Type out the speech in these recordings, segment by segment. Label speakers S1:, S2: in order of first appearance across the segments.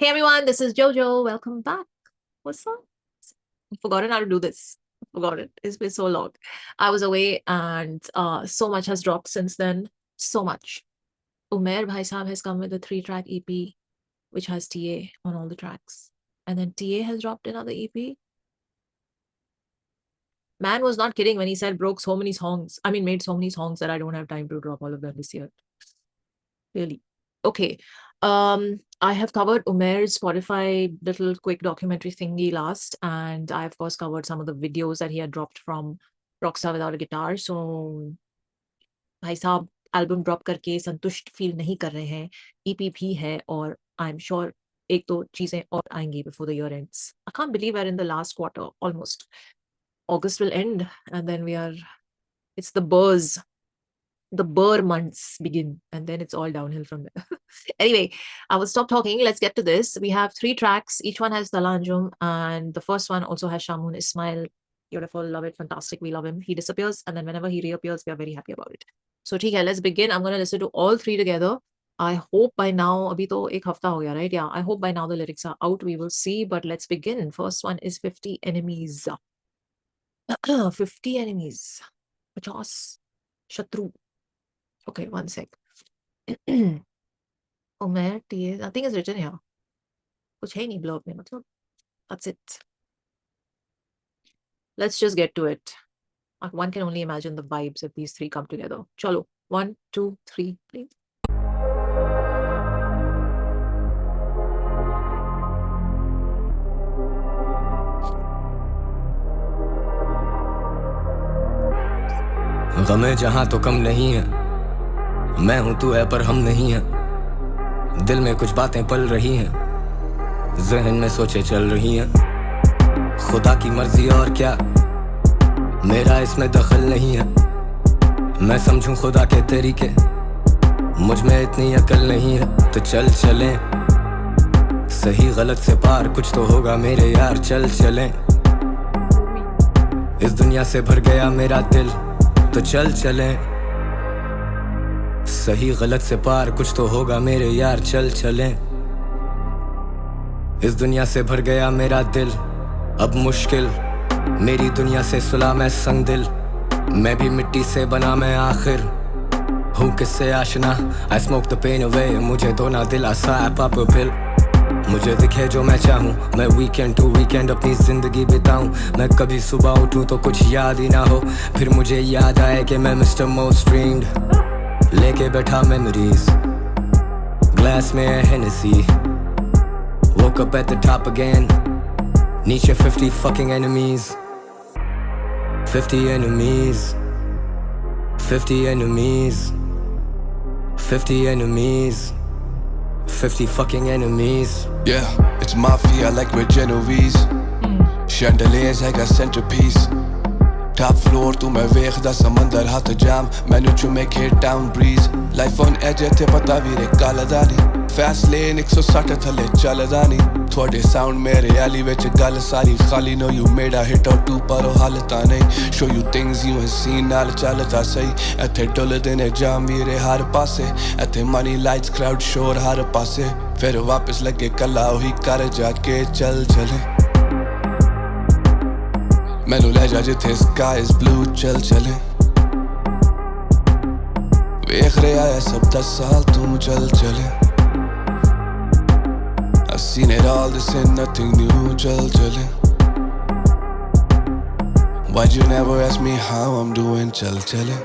S1: Hey everyone, this is Jojo. Welcome back. What's up? I've forgotten how to do this. I forgot it. It's been so long. I was away and so much has dropped since then. So much. Umair Bhai Saab has come with a 3-track EP, which has TA on all the tracks. And then TA has dropped another EP. Man was not kidding when he said made so many songs that I don't have time to drop all of them this year. Really. Okay. I have covered Umair's Spotify little quick documentary thingy last, and I of course covered some of the videos that he had dropped from Rockstar Without a Guitar. So भाई साहब album drop करके संतुष्ट feel नहीं कर रहे हैं. EP भी है और आई एम श्योर एक दो चीजें और आएंगी before the year ends. I can't believe we're in the last quarter almost. August will end and then it's the burr months begin and then it's all downhill from there. Anyway, I will stop talking. Let's get to this. We have 3 tracks. Each one has Talha, Anjum, and the first one also has Shamoon, Ismail. Beautiful, love it, fantastic. We love him. He disappears and then whenever he reappears, we are very happy about it. So, okay, let's begin. I'm going to listen to all 3 together. I hope by now, abhi to ek hafta ho gaya, right? Yeah, I hope by now the lyrics are out. We will see, but let's begin. First one is 50 enemies. 50 enemies. 50 Shatru. Okay, one sec. Umair, TA, nothing is written here. कुछ है नहीं blog में मतलब. That's it. Let's just get to it. One can only imagine the vibes if these 3 come together. Chalo. 1, 2, 3, please.
S2: गमे जहां तो कम नहीं है, मैं हूं तू है पर हम नहीं है. दिल में कुछ बातें पल रही हैं, ज़हन में सोचे चल रही हैं. खुदा की मर्जी और क्या, मेरा इसमें दखल नहीं है. मैं समझूं खुदा के तरीके, मुझ में इतनी अकल नहीं है. तो चल चलें, सही गलत से पार कुछ तो होगा मेरे यार. चल चलें, इस दुनिया से भर गया मेरा दिल. तो चल चलें, सही गलत से पार कुछ तो होगा मेरे यार. चल चलें, इस दुनिया से भर गया मेरा दिल. अब मुश्किल मेरी दुनिया से सुला मैं संग दिल. मैं भी मिट्टी से बना मैं आखिर हूँ किससे आशना. I smoke the pain away, मुझे दो ना दिल आसा है पाप पिल. मुझे दिखे जो मैं चाहूँ, मैं वीकेंड टू वीकेंड अपनी जिंदगी बिताऊं. मैं कभी सुबह उठूं तो कुछ याद ही ना हो, फिर मुझे याद आए कि मैं मिस्टर मोस्ट स्ट्रीम्ड लेके बैठा मेमोरीज. ग्लास में है Hennessy, woke up at the top again. नीचे 50 fucking enemies, 50 enemies, 50 enemies, 50 enemies, 50 fucking enemies.
S3: Yeah, it's mafia like we're Genovese. Chandeliers like a centerpiece. Top floor to मैं वेखदा समंदर हाथ जाम. मैनू चुमे के down breeze. Life on edge ते पता भी रे काला दानी. Fast lane 160 थले चलदा नी. थोड़े sound मेरे alley विच गल सारी खाली. Know you made a hit or two पर ओ हालता नहीं. Show you things you ain't seen नाल चलता सही. इत्थे डुलदे ने जाम वीरे हर पासे. इत्थे money lights crowd शोर हर पासे. फिर वापस लगे कला ओही कर जाके चल चले. मैनू ले जा जिथे sky is blue. चल चले, वेख रहा है सब 10 साल तू. चल चले, I've seen it all, this ain't nothing new. चल चले, why'd you never ask me how I'm doing? चल चले.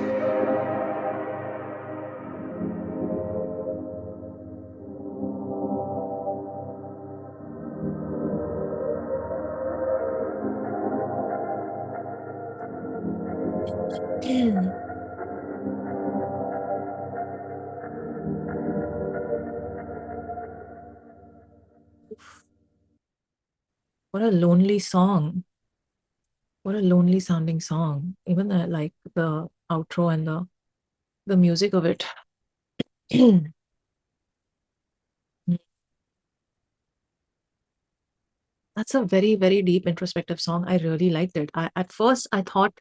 S1: What a lonely song. What a lonely sounding song. Even the outro and the music of it. That's a very, very deep introspective song. I really liked it. At first I thought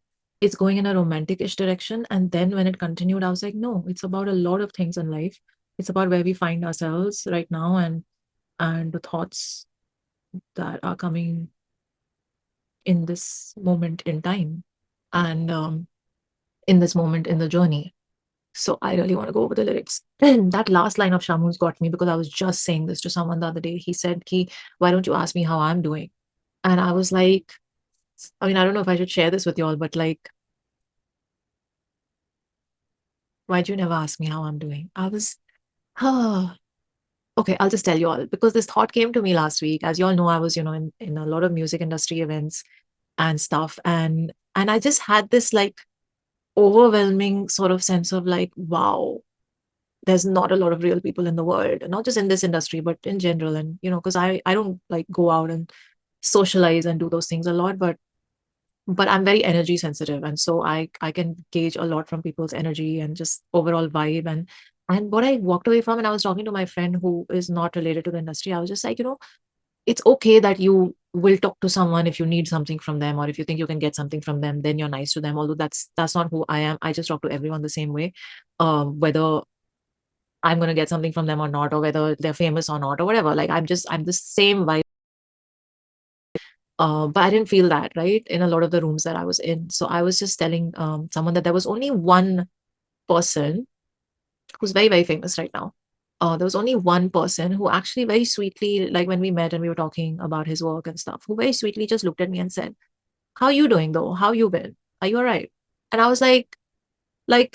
S1: it's going in a romantic-ish direction, and then when it continued, I was like, no, it's about a lot of things in life. It's about where we find ourselves right now, and and the thoughts that are coming in this moment in time and in this moment in the journey. So I really want to go over the lyrics. That last line of Shamoon's got me because I was just saying this to someone the other day. He said, why don't you ask me how I'm doing? And I was like, I mean, I don't know if I should share this with you all, but like, why'd you never ask me how I'm doing? I was, ah, okay, I'll just tell you all because this thought came to me last week. As you all know, I was, in a lot of music industry events and stuff. And I just had this like overwhelming sort of sense of like, wow, there's not a lot of real people in the world, not just in this industry, but in general. And, because I don't like go out and socialize and do those things a lot, but I'm very energy sensitive. And so I can gauge a lot from people's energy and just overall vibe. And what I walked away from, and I was talking to my friend who is not related to the industry, I was just like, it's okay that you will talk to someone if you need something from them, or if you think you can get something from them, then you're nice to them. Although that's not who I am. I just talk to everyone the same way. Whether I'm going to get something from them or not, or whether they're famous or not, or whatever. Like I'm the same vibe. But I didn't feel that, right, in a lot of the rooms that I was in. So I was just telling someone that there was only one person who's very, very famous right now. There was only one person who actually very sweetly, like when we met and we were talking about his work and stuff, who very sweetly just looked at me and said, "How you doing though? How you been? Are you all right?" And I was like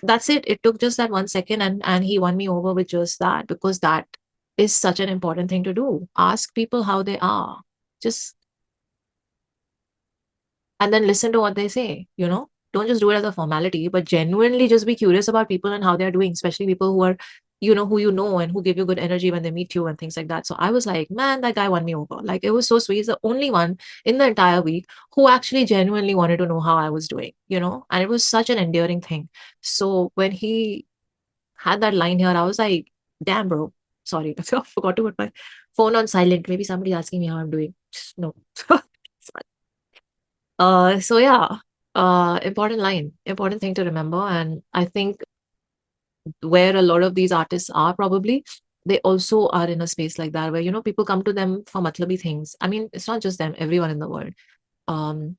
S1: that's it. It took just that 1 second, and he won me over with just that, because that is such an important thing to do. Ask people how they are. Just and then listen to what they say, don't just do it as a formality, but genuinely just be curious about people and how they're doing, especially people who are, who and who give you good energy when they meet you and things like that. So I was like, man, that guy won me over. Like, it was so sweet. He's the only one in the entire week who actually genuinely wanted to know how I was doing, and it was such an endearing thing. So when he had that line here, I was like, damn, bro. Sorry, I forgot to put my phone on silent. Maybe somebody's asking me how I'm doing. No. So yeah, important line, important thing to remember. And I think where a lot of these artists are probably, they also are in a space like that where, people come to them for matlabi things. I mean, it's not just them, everyone in the world. Um,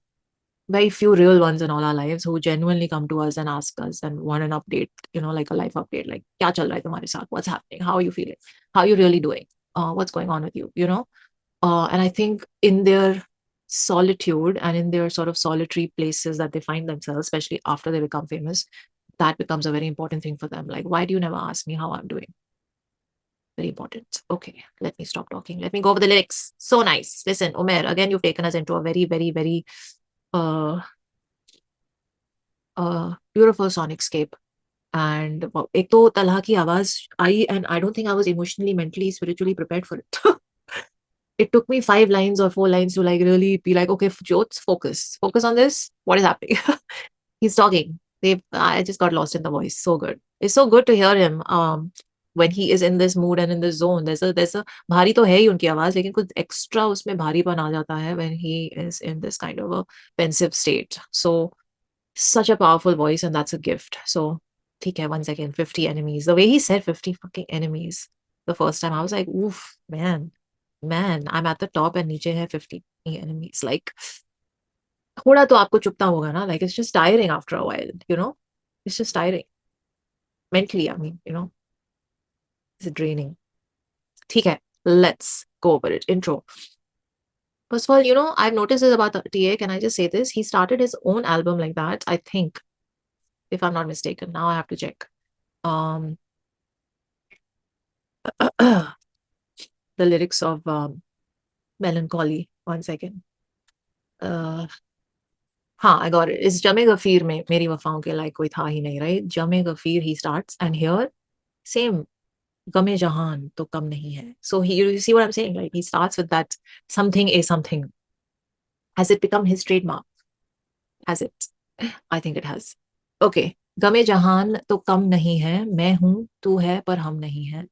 S1: Very few real ones in all our lives who genuinely come to us and ask us and want an update, like a life update, like, kya chal raha hai tumhare saath? What's happening? How are you feeling? How are you really doing? What's going on with you? And I think in their solitude and in their sort of solitary places that they find themselves, especially after they become famous, that becomes a very important thing for them. Like, why do you never ask me how I'm doing? Very important. Okay, let me stop talking. Let me go over the lyrics. So nice. Listen, Umair, again, you've taken us into a very, very, very uh, beautiful sonicscape. And ek to Talha ki आवाज आई, and I don't think I was emotionally, mentally, spiritually prepared for it. It took me 5 lines or 4 lines to like really be like, okay, Jyots, focus on this. What is happening? He's talking. I just got lost in the voice. So good. It's so good to hear him. When he is in this mood and in this zone. There's a भारी तो है ही उनकी आवाज, लेकिन कुछ extra उसमें भारीपन आ जाता है when he is in this kind of a pensive state. So such a powerful voice, and that's a gift. So ठीक है, 1 second, 50 enemies. The way he said 50 fucking enemies the first time, I was like, oof, man, I'm at the top and नीचे है 50 enemies. Like, थोड़ा तो आपको चुभता होगा ना? Like, it's just tiring after a while. It's just tiring. Mentally, I mean, it's draining. ठीक है, let's go over it. Intro. First of all, I've noticed this about TA. Can I just say this? He started his own album like that, I think, if I'm not mistaken. Now I have to check. Um, the lyrics of Melancholy. 1 second. हाँ, I got it. It's जमे गफीर में मेरी वफाओं के लायक कोई था ही नहीं, right? जमे गफीर he starts, and here same गमे जहान तो कम नहीं है. So you see what I'm saying? Like, he starts with that something a something. Has it become his trademark? Has it? I think it has. Okay. गमे जहान तो कम नहीं है, मैं हूं तू है पर हम नहीं है.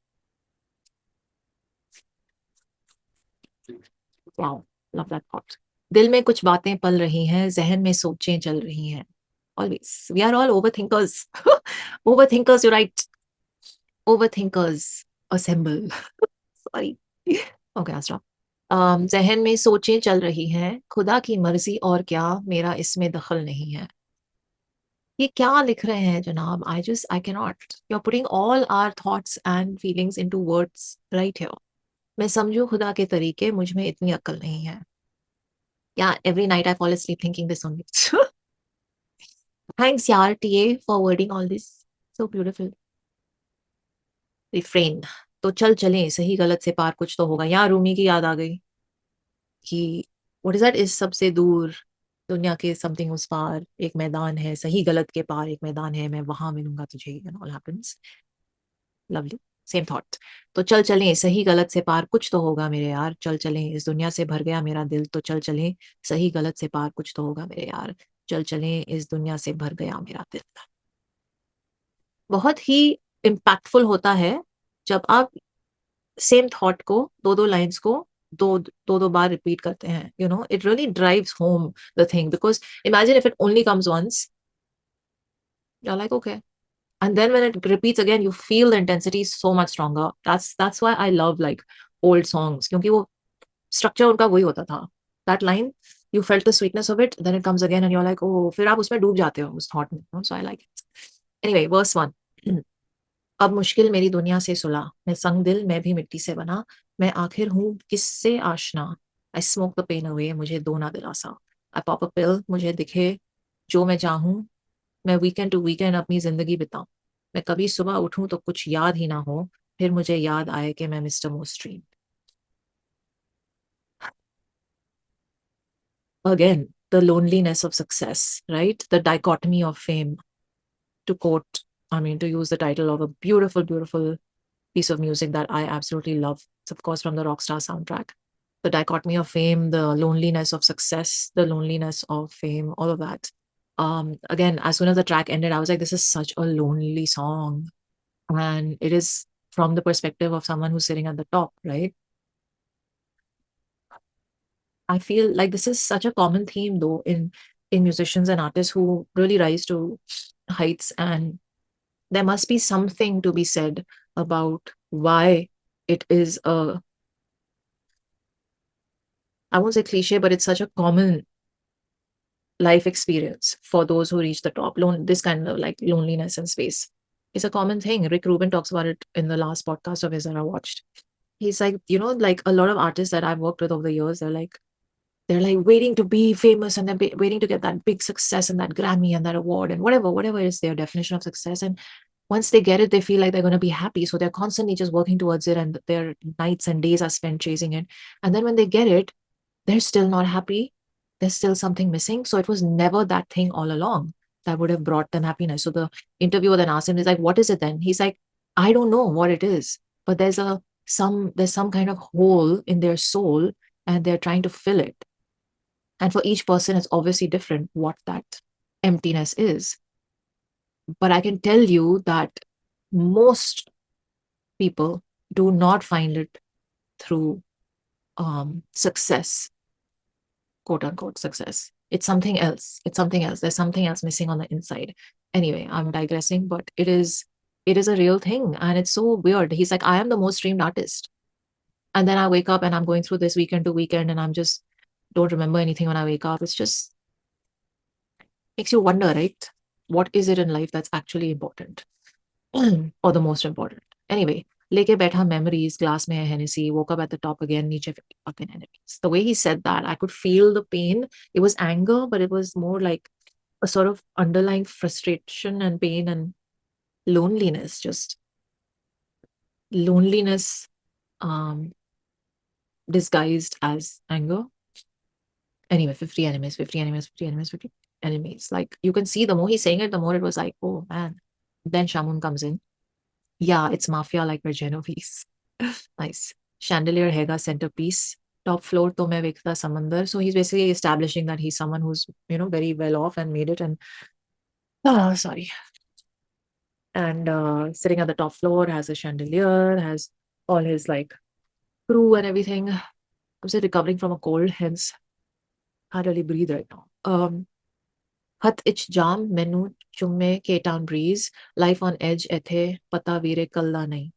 S1: Wow, love that part. दिल में कुछ बातें पल रही हैं, जहन में सोचें चल रही हैं. Always. We are all overthinkers. Overthinkers, you're right. Overthinkers assemble. Sorry. Okay I stop. ज़हन में सोचें चल रही हैं, खुदा की मर्ज़ी और क्या, मेरा इसमें दखल नहीं है। ये क्या लिख रहे हैं जनाब? I can not. You are putting all our thoughts and feelings into words right here. मैं समझूँ खुदा के तरीके, मुझ में इतनी अक्ल नहीं है। Yeah, every night I fall asleep thinking this only. Thanks, yaar, TA, for wording all this. So beautiful. Refrain. तो चल चलें, सही गलत से पार कुछ तो होगा। यहाँ रूमी की याद आ गई कि व्हाट इज दैट, इस सबसे दूर दुनिया के समथिंग उस पार एक मैदान है, सही गलत के पार एक मैदान है, मैं वहां मिलूंगा तुझे and all happens. Lovely. Same thought. तो चल चलें, सही गलत से पार कुछ तो होगा मेरे यार, चल चलें, इस दुनिया से भर गया मेरा दिल, तो चल चलें, सही गलत से पार कुछ तो होगा मेरे यार, चल चलें, इस दुनिया से भर गया मेरा दिल। बहुत ही इम्पैक्टफुल होता है जब आप सेम थॉट को, दो लाइंस को दो बार रिपीट करते हैं, you know, it really drives home the thing, because imagine if it only comes once, you are like okay, and then when it repeats again you feel the intensity is so much stronger. That's why I love like old songs, क्योंकि वो structure उनका वही होता था, that line you felt the sweetness of it, then it comes again and you're like oh, फिर आप उसमें डूब जाते हो उस थॉट में, so I like it. Anyway, verse 1. अब मुश्किल मेरी दुनिया से सुला, मैं संग दिल मैं भी मिट्टी से बना, मैं आखिर हूँ किससे आशना, I smoke the pain away, मुझे दो ना दिलासा, आई पॉप अ पिल, मुझे दिखे जो मैं चाहूँ, मैं वीकेंड टू वीकेंड अपनी जिंदगी बिताऊं, मैं कभी सुबह उठूं तो कुछ याद ही ना हो, फिर मुझे याद आए कि मैं mister मोस्ट्रीम। Again, the loneliness of success, right? The dichotomy of fame. To quote, I mean, to use the title of a beautiful, beautiful piece of music that I absolutely love. It's, of course, from the Rockstar soundtrack. The dichotomy of fame, the loneliness of success, the loneliness of fame, all of that. Again, as soon as the track ended, I was like, this is such a lonely song. And it is from the perspective of someone who's sitting at the top, right? I feel like this is such a common theme though in musicians and artists who really rise to heights, and there must be something to be said about why it is a, I won't say cliche, but it's such a common life experience for those who reach the top. This kind of like loneliness and space is a common thing. Rick Rubin talks about it in the last podcast of his that I watched. He's like, you know, like a lot of artists that I've worked with over the years, they're like waiting to be famous, and they're waiting to get that big success and that Grammy and that award and whatever is their definition of success. And once they get it, they feel like they're going to be happy. So they're constantly just working towards it, and their nights and days are spent chasing it. And then when they get it, they're still not happy. There's still something missing. So it was never that thing all along that would have brought them happiness. So the interviewer then asked him, he's like, what is it then? He's like, I don't know what it is, but there's some kind of hole in their soul, and they're trying to fill it. And for each person, it's obviously different what that emptiness is. But I can tell you that most people do not find it through success, quote unquote success. It's something else. It's something else. There's something else missing on the inside. Anyway, I'm digressing, but it is a real thing, and it's so weird. He's like, I am the most streamed artist. And then I wake up and I'm going through this weekend to weekend, and I'm just don't remember anything when I wake up. It's just makes you wonder, right? What is it in life that's actually important or the most important? Anyway, leke baitha memories, glass mein hai Hennessy, woke up at the top again, niche fucking enemies. The way he said that, I could feel the pain. It was anger, but it was more like a sort of underlying frustration and pain and loneliness, just loneliness um, disguised as anger. Anyway, 50 enemies, 50 enemies, 50 enemies, 50 enemies. Like you can see the more he's saying it, the more it was like, oh man. Then Shamoon comes in. Yeah, it's mafia like we're Genovese. Nice. Chandelier hega centerpiece. Top floor to main vekhta samandar. So he's basically establishing that he's someone who's, you know, very well off and made it. And sorry. And sitting at the top floor, has a chandelier, has all his like crew and everything. I'm still recovering from a cold, hence can't really breathe right now. हथ etch जाम मैनू चुम्मे K-Town breeze, life on edge एथे पता वीरे कल्ला नहीं.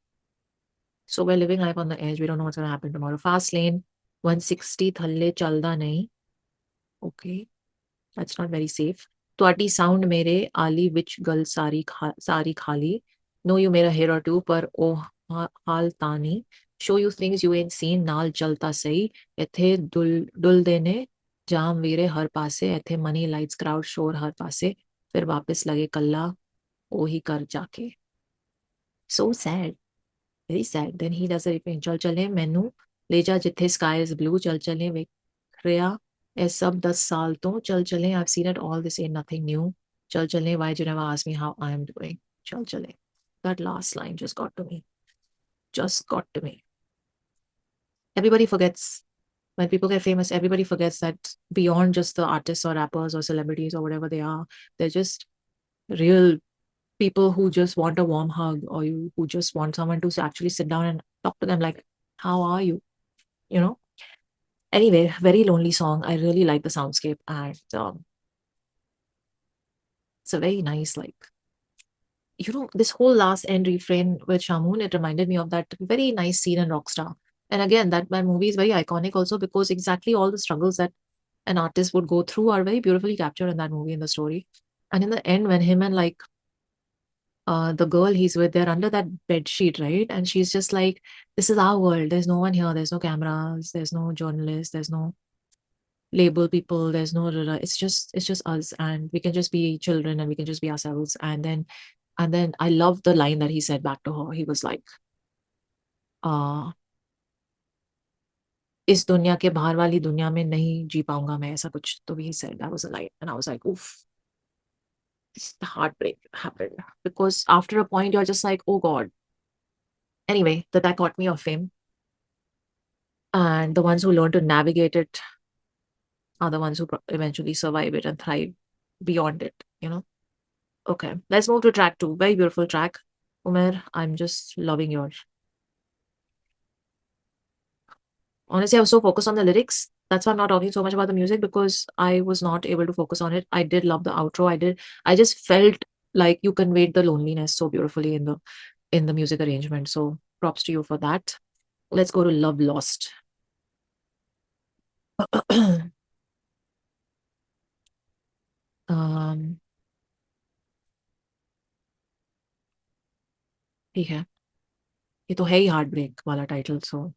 S1: So we're living life on the edge. We don't know what's going to happen tomorrow. Fast lane, 160 thalle chalda nahi. Okay, that's not very safe. Twati sound mere ali which girl sari khali. Know you mera hair or two par oh hal tani. Show you things you ain't seen naal chalta sahi. Ethe dul dene जाम वीरे हर पासे एथे money lights crowd शोर हर पासे फिर वापस लगे कल्ला ओही कर जाके. So sad, very sad. Then he does a refrain. चल चले मैनू ले जा जिथे sky is blue. चल चले वे रिया ए सब 10 साल तो चल चले. I've seen it all. This ain't nothing new. चल चले. Why did you never ask me how I am doing? चल चले. That last line just got to me. Just got to me. Everybody forgets. When people get famous, everybody forgets that beyond just the artists or rappers or celebrities or whatever they are, they're just real people who just want a warm hug, or who just want someone to actually sit down and talk to them like, how are you? You know? Anyway, very lonely song. I really like the soundscape, and it's a very nice, like, this whole last end refrain with Shamoon, it reminded me of that very nice scene in Rockstar. And again, that movie is very iconic also because exactly all the struggles that an artist would go through are very beautifully captured in that movie, in the story. And in the end, when him and like the girl he's with, they're under that bed sheet, right? And she's just like, this is our world. There's no one here. There's no cameras. There's no journalists. There's no label people. There's no, it's just us, and we can just be children and we can just be ourselves. And then I love the line that he said back to her. He was like, इस दुनिया के बाहर वाली दुनिया में नहीं जी पाऊंगा मैं, ऐसा कुछ तो he said. That was a line, and I was like, oof. The heartbreak happened because after a point you're just like, oh God. Anyway, that got me off fame, and the ones who learn to navigate it are the ones who eventually survive it and thrive beyond it, you know. Okay, let's move to track 2. Very beautiful track. Umair, I'm just loving yours. Honestly, I was so focused on the lyrics. That's why I'm not talking so much about the music, because I was not able to focus on it. I did love the outro. I just felt like you conveyed the loneliness so beautifully in the music arrangement. So props to you for that. Let's go to Love Lost. ठीक है, ये तो है ही heart break वाला title, so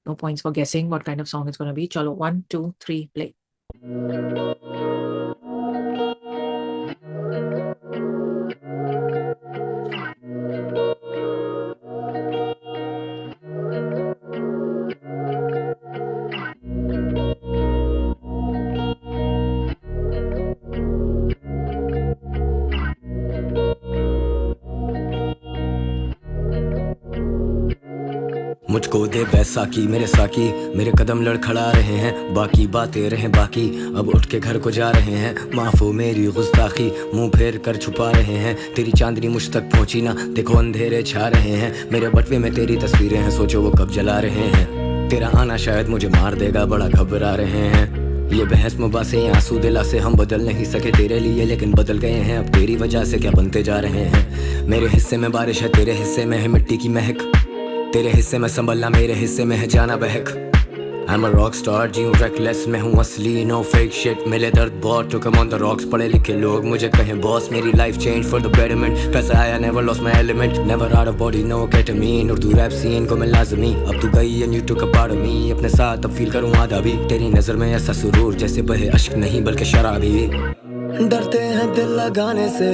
S1: no points for guessing what kind of song it's going to be. Chalo, 1, 2, 3, play.
S2: मुझको दे बैसाखी मेरे साकी, मेरे कदम लड़खड़ा रहे हैं, बाकी बातें रहे बाकी, अब उठ के घर को जा रहे हैं, माफ हो मेरी गुस्ताखी, मुंह फेर कर छुपा रहे हैं, तेरी चांदनी मुझ तक पहुंची ना, देखो अंधेरे छा रहे हैं, मेरे बटवे में तेरी तस्वीरें हैं, सोचो वो कब जला रहे हैं, तेरा आना शायद मुझे मार देगा, बड़ा घबरा रहे हैं, ये बहस मुबासे आंसू दिला से हम बदल नहीं सके तेरे लिए, लेकिन बदल गए हैं अब तेरी वजह से, क्या बनते जा रहे हैं, मेरे हिस्से में बारिश है, तेरे हिस्से में है मिट्टी की महक, तेरे हिस्से में संभलना, मेरे हिस्से में है जाना बहक, I'm a rock star, जीऊं reckless, मैं हूँ असली, no fake shit, मिले दर्द बहुत, took 'em on the rocks, पढ़े लिखे लोग मुझे कहें boss, मेरी life change for the betterment, पैसा आया, never lost my element, never out of body, no ketamine, Urdu rap scene को मैं लाजमी, अब तू गई and you took a part of me, अपने साथ अब feel करूँ आधा भी, तेरी नजर में ऐसा सुरूर, जैसे बहे अश्क नहीं बल्कि शराबी, डरते हैं दिल लगाने से,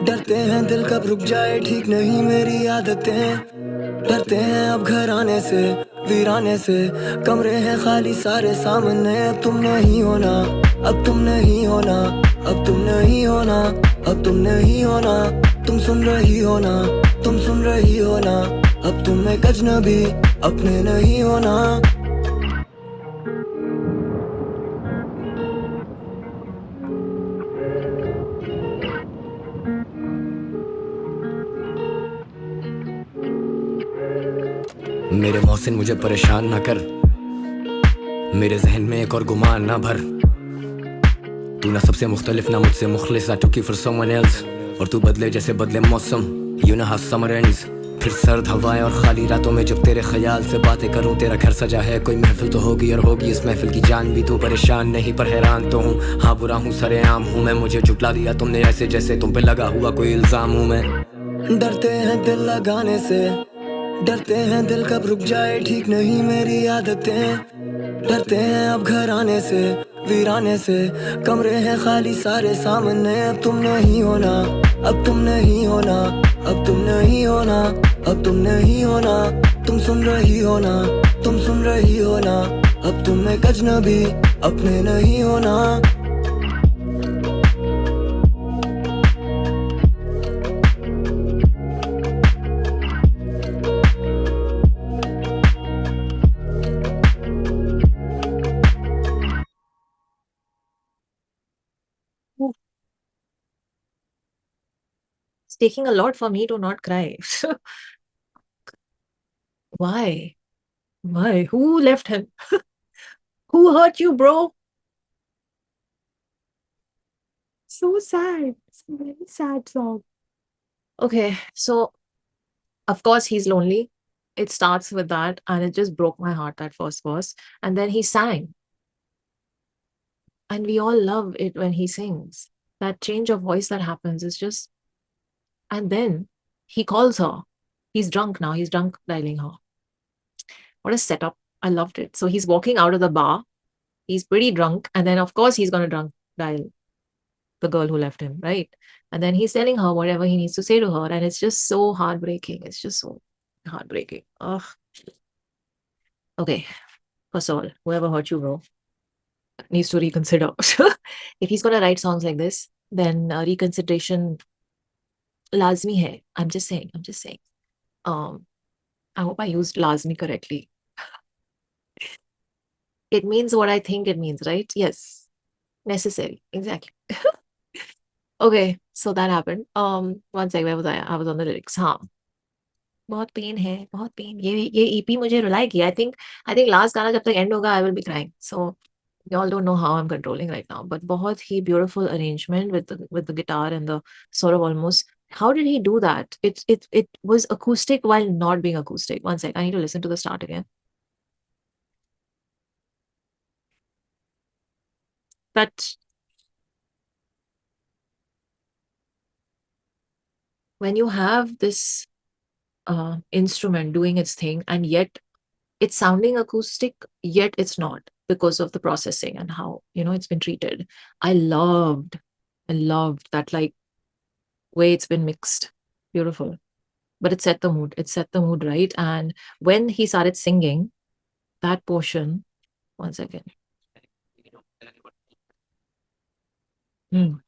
S2: डरते हैं दिल कब रुक जाए, ठीक नहीं मेरी आदतें, डरते हैं अब घर आने से, वीराने से, कमरे हैं खाली सारे सामने, अब तुम नहीं होना, अब तुम नहीं होना, अब तुम नहीं होना, अब तुम नहीं होना, तुम सुन रही हो ना, तुम सुन रही हो ना, अब तुम एक अजनबी अपने नहीं होना. मेरे मोहसिन मुझे परेशान ना कर, मेरे जहन में एक और गुमान ना भर, तू ना सबसे मुख्तलिफ ना मुझसे मुखलिस, I took you for someone else, और तू बदले जैसे बदले मौसम, you know how summer ends, फिर सर्द हवाएं और खाली रातों में जब तेरे ख्याल से बातें करूं, तेरा घर सजा है कोई महफिल तो होगी और होगी इस महफिल की जान भी। तू परेशान नहीं पर हैरान तो हूँ, हाँ बुरा हूँ सरेआम हूँ मैं, मुझे झुठला दिया तुमने ऐसे जैसे तुम पे लगा हुआ कोई इल्जाम हूँ मैं। डरते हैं दिल लगाने से, डरते हैं दिल कब रुक जाए, ठीक नहीं मेरी आदतें। डरते हैं अब घर आने से, वीराने से, कमरे हैं खाली सारे सामने। अब तुम नहीं होना, अब तुम नहीं होना, अब तुम नहीं होना, अब तुम नहीं होना। तुम सुन रही हो ना, तुम सुन रही हो ना, अब तुम एक अजनबी अपने नहीं होना।
S1: Oof, it's taking a lot for me to not cry. Why? Why? Who left him? Who hurt you, bro? So sad. It's a very sad song. Okay, so of course he's lonely. It starts with that, and it just broke my heart, that first verse. And then he sang, and we all love it when he sings. That change of voice that happens is just, and then he calls her. He's drunk now, he's drunk dialing her. What a setup. I loved it. So he's walking out of the bar. He's pretty drunk, and then of course he's gonna drunk dial the girl who left him, right? And then he's telling her whatever he needs to say to her, and it's just so heartbreaking. It's just so heartbreaking. Ugh. Okay, first of all, whoever hurt you, bro, needs to reconsider. If he's gonna write songs like this, then reconsideration lazmi hai. I'm just saying. I'm just saying. I hope I used lazmi correctly. It means what I think it means, right? Yes, necessary. Exactly. Okay, so that happened. One sec, where was I? I was on the lyrics. हाँ, बहुत pen है, बहुत pen. ये EP मुझे रुलाएगी। I think last गाना जब तक and होगा, I will be crying. So you all don't know how I'm controlling right now, but बहुत ही beautiful arrangement with the guitar and the sort of almost. How did he do that? It was acoustic while not being acoustic. One sec, I need to listen to the start again. But when you have this instrument doing its thing, and yet it's sounding acoustic, yet it's not, because of the processing and how it's been treated. I loved that, like, way it's been mixed. Beautiful. But it set the mood. It set the mood, right? And when he started singing that portion, one second. Hmm.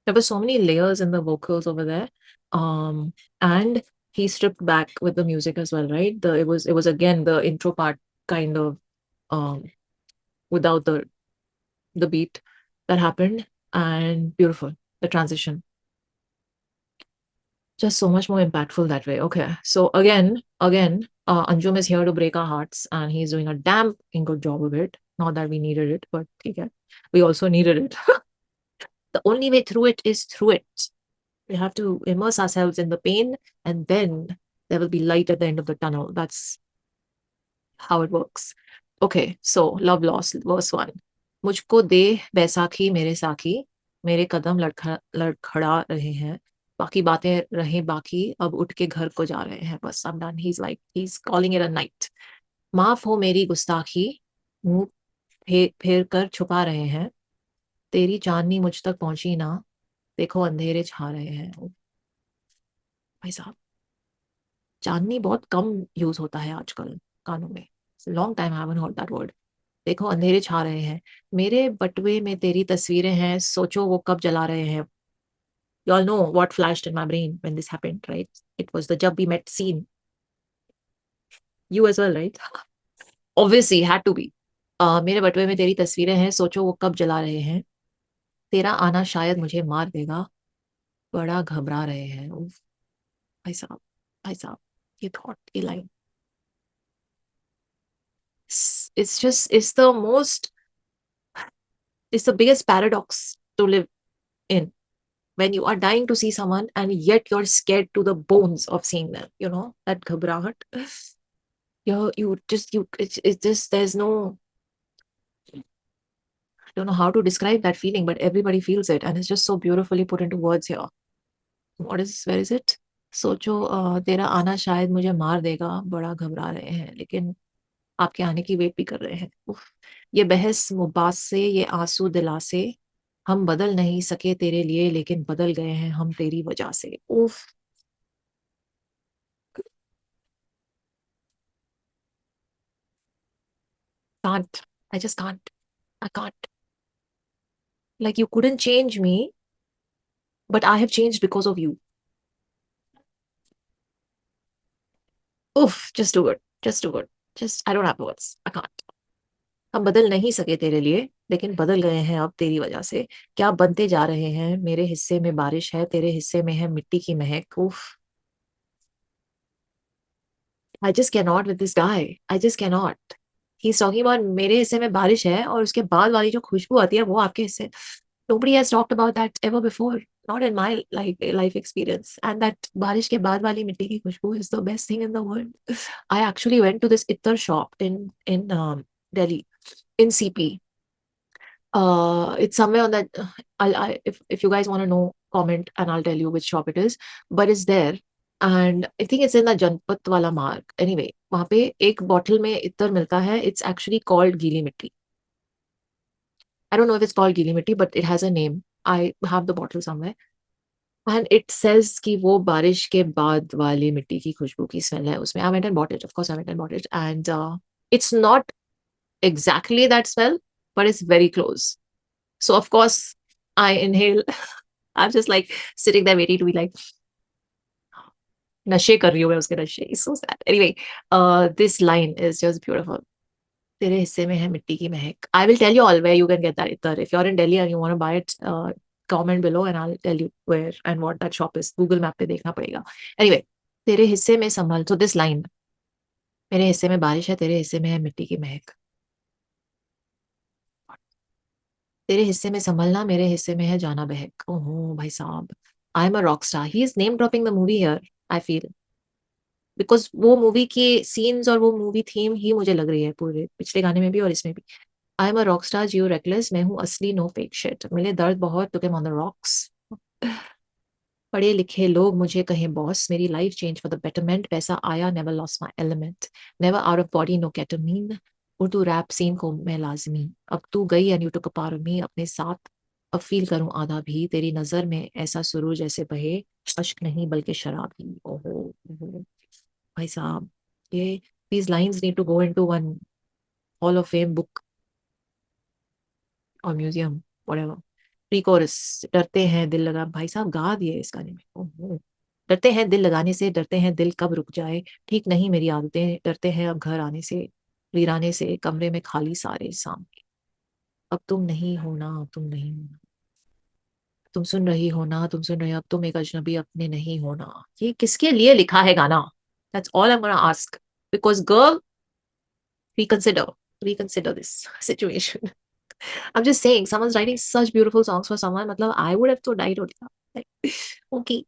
S1: There were so many layers in the vocals over there. And he stripped back with the music as well, right? It was again the intro part, kind of, um without the beat that happened, and beautiful, the transition, just so much more impactful that way. Okay, so again, Anjum is here to break our hearts, and he's doing a damn good job of it. Not that we needed it, but okay, we also needed it. The only way through it is through it. We have to immerse ourselves in the pain, and then there will be light at the end of the tunnel. That's how it works. Okay, so love lost, verse 1. मुझको दे बैसाखी मेरे साखी, मेरे कदम लड़खड़ा रहे हैं, बाकी बातें रहे बाकी, अब उठ के घर को जा रहे हैं, बस I'm done. He's calling it a night. माफ हो मेरी गुस्ताखी, मुंह फेर कर छुपा रहे हैं, तेरी चांदनी मुझ तक पहुंची ना, देखो अंधेरे छा रहे हैं। ओ, भाई साहब, चांदनी बहुत कम यूज होता है आजकल गानों में। Long time I haven't heard that word. देखो अंधेरे छा रहे हैं, मेरे बटुए में तेरी तस्वीरें हैं, सोचो वो कब जला रहे हैं। You all know what flashed in my brain when this happened, right? It was the Jab We Met scene. You as well, right? Obviously, had to be. मेरे बटुए में तेरी तस्वीरें हैं, सोचो वो कब जला रहे हैं, तेरा आना शायद मुझे मार देगा, बड़ा घबरा रहे हैं। उफ, भाई साहब, भाई साहब, ये थॉट, ये line, it's the most, it's the biggest paradox to live in, when you are dying to see someone and yet you're scared to the bones of seeing them, you know, that ghabrahat. It's just, there's no, I don't know how to describe that feeling, but everybody feels it, and it's just so beautifully put into words here. Where is it? सोचो तेरा आना शायद मुझे मार देगा, बड़ा घबरा रहे हैं, लेकिन आपके आने की वेट भी कर रहे हैं। उफ, ये बहस मुबास से, ये आंसू दिला से, हम बदल नहीं सके तेरे लिए, लेकिन बदल गए हैं हम तेरी वजह से। उफ, can't. I just can't. I can't. Like, you couldn't change me, but I have changed because of you. Oof, just too good. Just too good. Just, I don't have words. I can't. हम बदल नहीं सके तेरे लिए, लेकिन बदल गए हैं अब तेरी वजह से। क्या बनते जा रहे हैं, मेरे हिस्से में बारिश है, तेरे हिस्से में है मिट्टी की महक। उफ, I just cannot with this guy. I just cannot. He's talking about मेरे हिस्से में बारिश है, और उसके बाद वाली जो खुशबू आती है वो आपके हिस्से। Nobody has talked about that ever before. Not in my life experience. And that बारिश के बाद वाली मिट्टी की खुशबू is the best thing in the world. I actually went to this ittar shop in Delhi, in CP. It's somewhere on that. If you guys want to know, comment and I'll tell you which shop it is. But it's there, and I think it's in the Janpat wala marg. Anyway, वहाँ पे एक bottle में इत्तर मिलता है. It's actually called गीली मिट्टी. I don't know if it's called गीली मिट्टी, but it has a name. I have the bottle somewhere. And it says कि वो बारिश के बाद वाली मिट्टी की खुशबू की स्मेल है उसमें. I went and bought it. Of course, I went and bought it. And it's not exactly that smell, but it's very close. So, of course, I inhale. I'm just like sitting there waiting to be like, नशे कर रही हूँ मैं उसके नशे. It's so sad. Anyway, this line is just beautiful. तेरे हिस्से में है मिट्टी की महक. I will tell you all where you can get that ittar. If you're in Delhi and you want to buy it, comment below and I'll tell you where and what that shop is. Google Map पे देखना पड़ेगा. Anyway, तेरे हिस्से में संभल. So this line, मेरे हिस्से में बारिश है, तेरे हिस्से में है मिट्टी की महक. तेरे हिस्से में संभलना, मेरे हिस्से में है जाना बहक. ओहो भाई साहब, आई am a rock star. He is name dropping the movie here, I feel, because वो मूवी के सीन्स और वो मूवी थीम ही मुझे लग रही है पूरे पिछले गाने में भी और इसमें भी. I am a rock star, जियो रेकलेस, मैं हूँ असली, नो फेक शिट, मिले दर्द बहुत, took him on the rocks. पढ़े लिखे लोग मुझे कहें बॉस, मेरी life change for the betterment, पैसा आया, never lost my element, never out of body, no ketamine, Urdu rap scene को मैं लाजमी, अब तू गई and you took a part of me, अपने साथ अब फील करूं आधा भी, तेरी नजर में ऐसा सुरूर जैसे बहे, अश्क नहीं बल्कि शराब ही. ओहो ओहो भाई साहब, ये these lines need to go into one hall of fame book और म्यूजियम, whatever. प्री कोरस, डरते हैं दिल लगा, भाई साहब गा दिए इस गाने में. ओहो, डरते हैं दिल लगाने से, डरते हैं दिल कब रुक जाए, ठीक नहीं मेरी आदतें, डरते हैं अब घर आने से, वीराने से, कमरे में खाली सारे सामने, अब तुम नहीं होना, अब तुम नहीं होना, तुम सुन रही हो ना, तुम सुन रहे हो, अब तुम एक अजनबी अपने नहीं होना. ये किसके लिए लिखा है गाना? That's all I'm gonna ask. Because girl, reconsider, reconsider this situation. I'm just saying, someone's writing such beautiful songs for someone. मतलब, I would have to died or like, okay,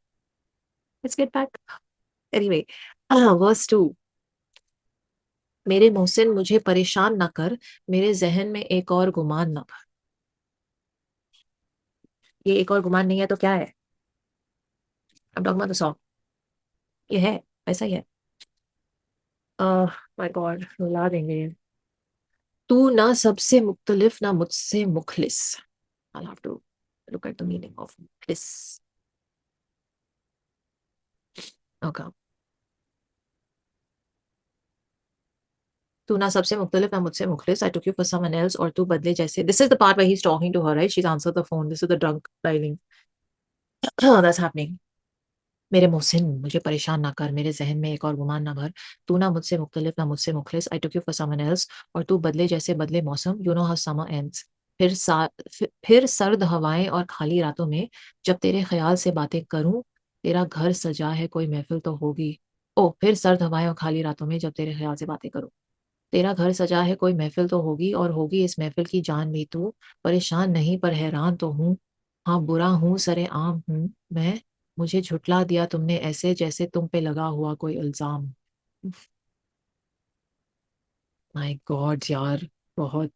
S1: let's get back. Anyway, verse 2. मेरे मोहसिन मुझे परेशान ना कर, मेरे जहन में एक और गुमान ना भर. ये एक और गुमान नहीं है तो क्या है? I'm talking about the song. ये है, ऐसा ही है. माय गॉड, रुला देंगे ये. तू ना सबसे मुख्तलिफ, ना मुझसे मुखलिस. I'll have to look at the meaning of this. Okay. तू ना सबसे मुख्तलिफ, ना मुझसे मुखलिस. I took you for someone else, और तू बदले जैसे. This is the part where he's talking to her, right? She's answered the phone. This is the drunk dialing. That's happening. मेरे मोहसिन मुझे परेशान ना कर, मेरे जहन में एक और गुमान ना भर, तू ना मुझसे मुख्तलिफ, ना मुझसे मुखलिस. I took you for someone else, और तू बदले जैसे बदले मौसम. You know how summer ends. फिर सर्द हवाएं और खाली रातों में जब तेरे ख्याल से बातें करूं, तेरा घर सजा है कोई महफिल तो होगी. ओ, फिर सर्द हवाएं और खाली रातों में जब तेरे ख्याल से बातें करूं. तेरा घर सजा है कोई महफिल तो होगी, और होगी इस महफिल की जान भी तू। परेशान नहीं पर हैरान तो हूँ, हाँ बुरा हूँ सरे आम हूँ मैं। मुझे झुठला दिया तुमने ऐसे जैसे तुम पे लगा हुआ कोई इल्जाम। माय गॉड यार, बहुत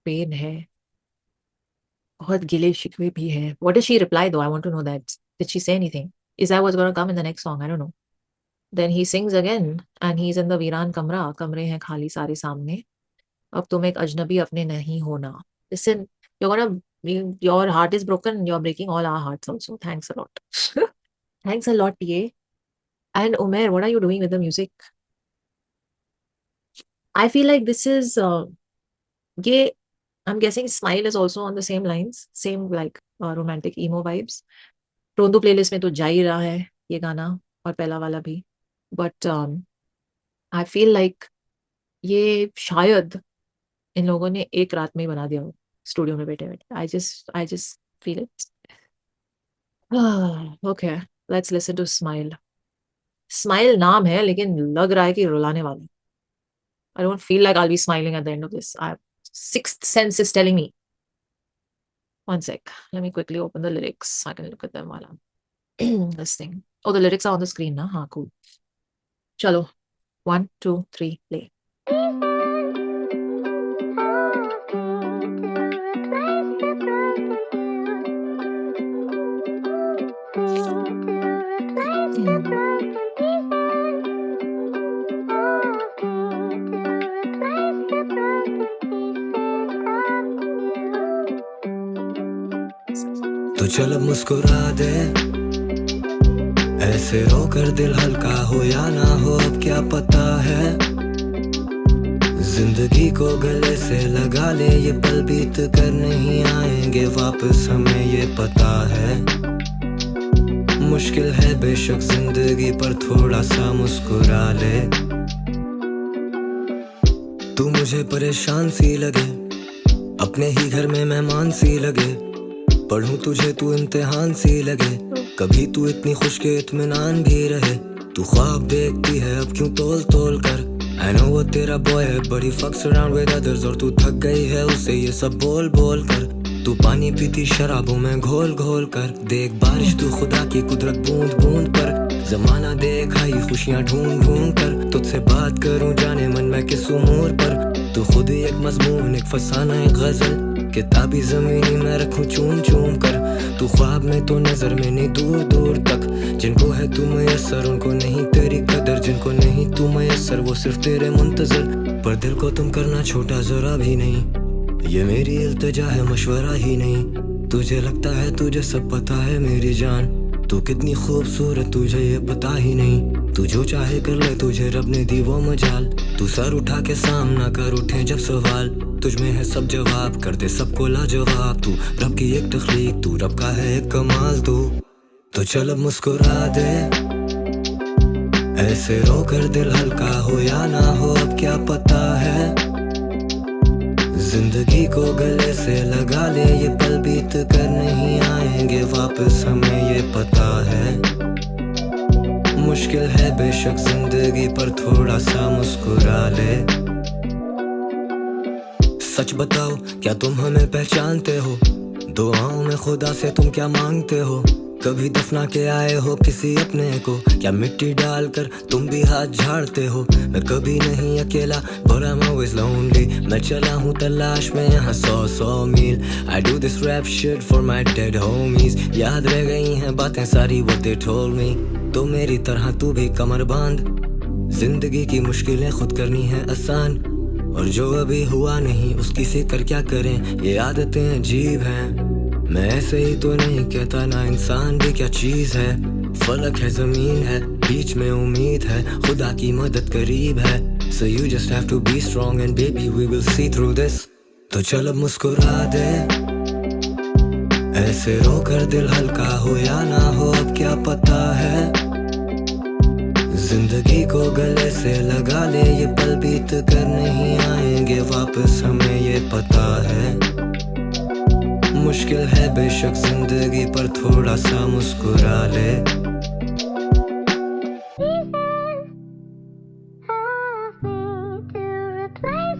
S1: पेन है, बहुत गिले शिकवे भी है। What did she reply though? I want to know that. Did she say anything? Is that what's going to come in the next song? I don't know. Then he sings again and he's in the वीरान कमरा, कमरे हैं खाली सारे सामने। अब तुम एक अजनबी अपने नहीं होना। Listen, you're gonna your heart is broken, you're breaking all our hearts also. Thanks a lot. Thanks a lot, PA. And Umair, what are you doing with the music? I feel like this is ये I'm guessing Smile is also on the same lines, same like romantic emo vibes. रोंदू playlist में तो जा ही रहा है ये गाना, और पहला वाला भी। बट आई फील लाइक ये शायद इन लोगों ने एक रात में ही बना दिया हो स्टूडियो में बैठे बैठे। I just feel it. Okay, let's listen to smile. Smile नाम है लेकिन लग रहा है कि रुलाने वाला। I don't feel like I will be smiling at the end of this. I Sixth sense is telling me. One sec. Let me quickly open the lyrics. I can look at them while I'm listening. Oh, the lyrics are on the screen now. हाँ, cool. चलो, 1, 2, 3, play.
S2: तो चल अब मुस्कुरा दे, ऐसे रो कर दिल हल्का हो या ना हो अब क्या पता है। जिंदगी को गले से लगा ले, ये पल बीत कर नहीं आएंगे वापस हमें ये पता है। मुश्किल है बेशक जिंदगी पर थोड़ा सा मुस्कुरा ले। तू मुझे परेशान सी लगे, अपने ही घर में मेहमान सी लगे। पढ़ूं तुझे तू इम्तिहान सी लगे, कभी तू इतनी खुश के इत्मीनान भी रहे। तू ख्वाब देखती है अब क्यों तोल तोल कर। I know वो तेरा बॉय है बड़ी fucks around with others, और तू थक गई है उससे ये सब बोल बोल कर। तू पानी पीती शराबों में घोल घोल कर। देख बारिश तू खुदा की कुदरत बूंद बूंद पर। जमाना देख आई खुशियाँ ढूंढ ढूंढ कर। तुझसे बात करूं जाने मन में किस उमूर पर। तू खुद ही एक मजमून, एक फसाना, एक गजल, किताबी ज़मीनी में रखूं चूम चूम कर। तू ख्वाब में तो नजर में नहीं दूर दूर तक। जिनको है तू मयसर उनको नहीं तेरी कदर, जिनको नहीं तू मयसर वो सिर्फ तेरे मुंतजर। पर दिल को तुम करना छोटा जरा भी नहीं, ये मेरी इल्तिजा है मशवरा ही नहीं। तुझे लगता है तुझे सब पता है मेरी जान, तू कितनी खूबसूरत तुझे ये पता ही नहीं। तू जो चाहे कर ले तुझे रब ने दी वो मजाल। तू सर उठा के सामना कर उठे जब सवाल, तुझ में है सब जवाब कर दे सबको लाजवाब। तू रब की एक तख्लीक, तू रब का है एक कमाल तू। तो चल अब मुस्कुरा दे, ऐसे रो कर दिल हल्का हो या ना हो अब क्या पता है। जिंदगी को गले से लगा ले, ये पल बीत कर नहीं आएंगे वापस हमें ये पता है। मुश्किल है बेशक जिंदगी पर थोड़ा सा मुस्कुरा ले। सच बताओ क्या तुम हमें पहचानते हो, दुआओं में खुदा से तुम क्या मांगते हो। कभी दफना के आए हो किसी अपने को, क्या मिट्टी डालकर तुम भी हाथ झाड़ते हो। मैं कभी नहीं अकेला but I'm always lonely, मैं चला हूँ तलाश में यहाँ 100 मील। I do this rap shit for my dead homies, याद रह गई हैं बातें सारी what they told me। तो मेरी तरह तू भी कमर बांध, जिंदगी की मुश्किलें खुद करनी है आसान। और जो अभी हुआ नहीं उसकी फिक्र क्या करें, ये आदतें अजीब हैं। मैं ऐसे ही तो नहीं कहता ना इंसान भी क्या चीज है। फलक है जमीन है बीच में उम्मीद है, खुदा की मदद करीब है। So you just have to be strong and baby we will see through this। तो चल अब मुस्कुरा दे, ऐसे रो कर दिल हल्का हो या ना हो अब क्या पता है। जिंदगी को गले से लगा ले, ये पल बीत कर नहीं आएंगे वापस हमें ये पता है। मुश्किल है बेशक जिंदगी पर थोड़ा सा मुस्कुरा ले।
S4: To replace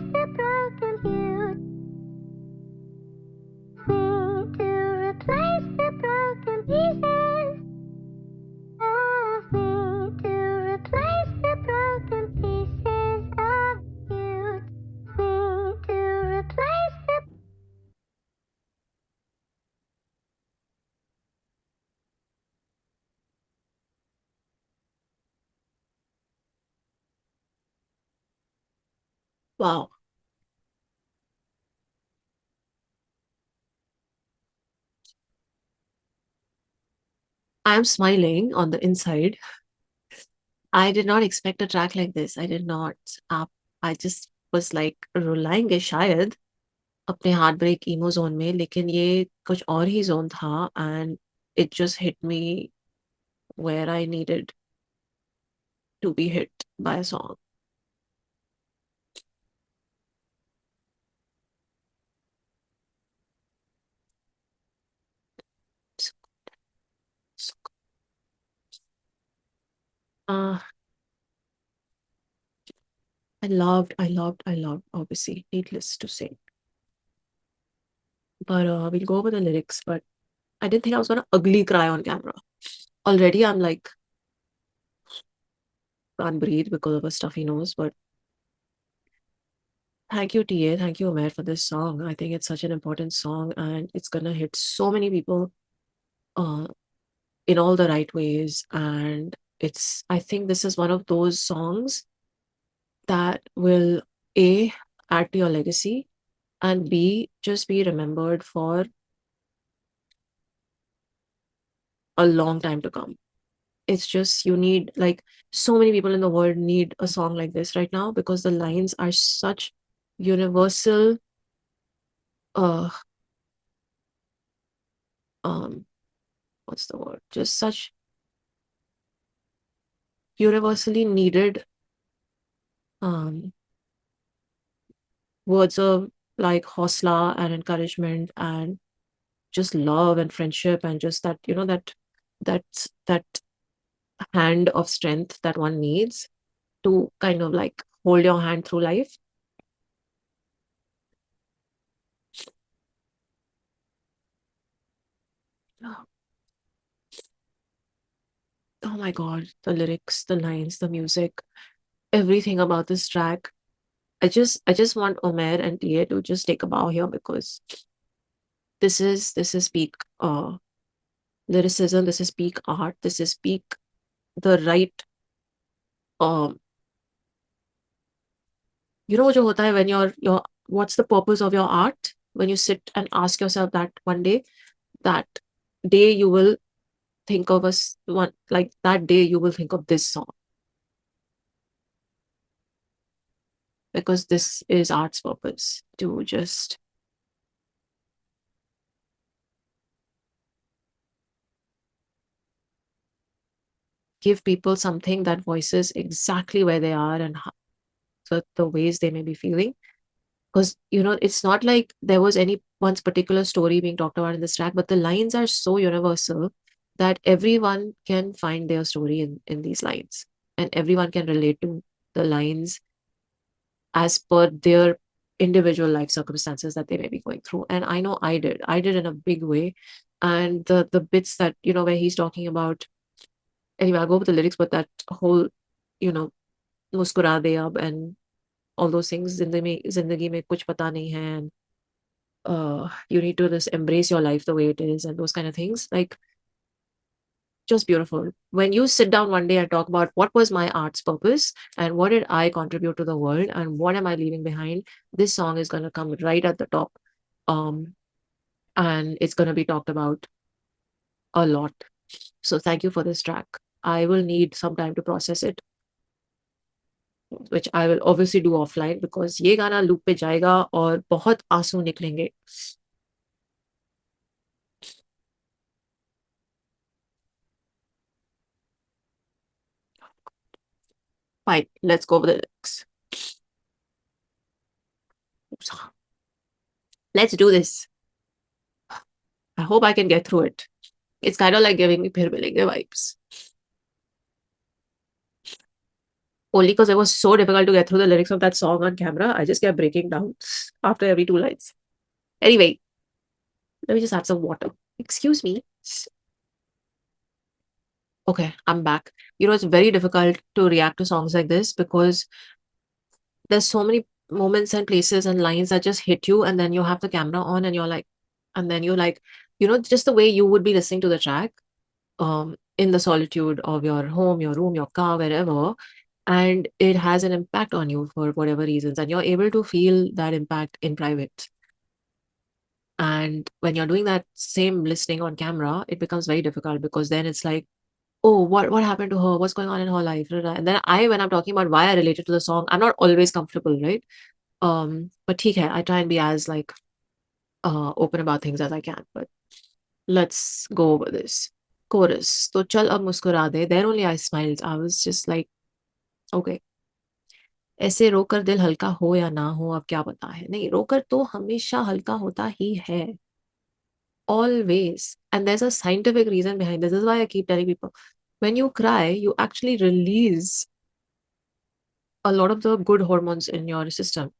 S1: Wow. I'm smiling on the inside. I did not expect a track like this. I did not. Uh, I just was like रुलाएंगे शायद अपने हार्ट ब्रेक ईमो जोन में, लेकिन ये कुछ और ही जोन था and it just hit me where I needed to be hit by a song. So, so, uh, I loved, obviously, needless to say. But we'll go over the lyrics. But I didn't think I was gonna ugly cry on camera. Already I'm like, can't breathe because of a stuffy nose. But thank you, TA. Thank you, Umair, for this song. I think it's such an important song and it's gonna hit so many people uh, in all the right ways. And I think this is one of those songs that will A, add to your legacy, and B, just be remembered for a long time to come. It's just you need, like, so many people in the world need a song like this right now because the lines are such universal uh um what's the word, just such universally needed um words of like hosla and encouragement and just love and friendship and just that, that hand of strength that one needs to kind of like hold your hand through life. Oh, oh my god, the lyrics, the lines, the music, everything about this track. I just want Omer and Tia to just take a bow here because this is peak lyricism, this is peak art, this is peak the right um जो होता है when your what's the purpose of your art, when you sit and ask yourself that one day, that day you will think of us one, like that day you will think of this song because this is art's purpose, to just give people something that voices exactly where they are and the ways they may be feeling. Because it's not like there was any one's particular story being talked about in this track, but the lines are so universal that everyone can find their story in these lines, and everyone can relate to the lines as per their individual life circumstances that they may be going through. And I know I did in a big way. And the bits that where he's talking about, anyway, I'll go with the lyrics, but that whole you know मुस्कुरा दे अब and all those things, जिंदगी में कुछ पता नहीं है, and you need to just embrace your life the way it is, and those kind of things, like, just beautiful. When you sit down one day and talk about what was my art's purpose and what did I contribute to the world and what am I leaving behind, this song is going to come right at the top. um and it's going to be talked about a lot. So thank you for this track. I will need some time to process it, which I will obviously do offline because ये गाना loop पे जाएगा और बहुत आंसू निकलेंगे. Fine, let's go over the lyrics. Let's do this. I hope I can get through it. It's kind of like giving me Phir Milenge vibes. Only because it was so difficult to get through the lyrics of that song on camera, I just kept breaking down after every two lines. Anyway, let me just add some water. Excuse me. Okay, I'm back. It's very difficult to react to songs like this because there's so many moments and places and lines that just hit you, and then you have the camera on and you're like, and then you're like, just the way you would be listening to the track in the solitude of your home, your room, your car, wherever, and it has an impact on you for whatever reasons, and you're able to feel that impact in private. And when you're doing that same listening on camera, it becomes very difficult, because then it's like, oh, what happened to her? What's going on in her life? And then when I'm talking about why I related to the song, I'm not always comfortable, right? But theek hai, I try and be as like open about things as I can. But let's go over this. Chorus. तो चल अब मुस्कुरा दे. Then only I smiled. I was just like, okay. ऐसे रोकर दिल हल्का हो या ना हो, अब क्या पता है. नहीं, रोकर तो हमेशा हल्का होता ही है. Always. And there's a scientific reason behind this. This is why I keep telling people, when you cry, you actually release a lot of the good hormones in your system.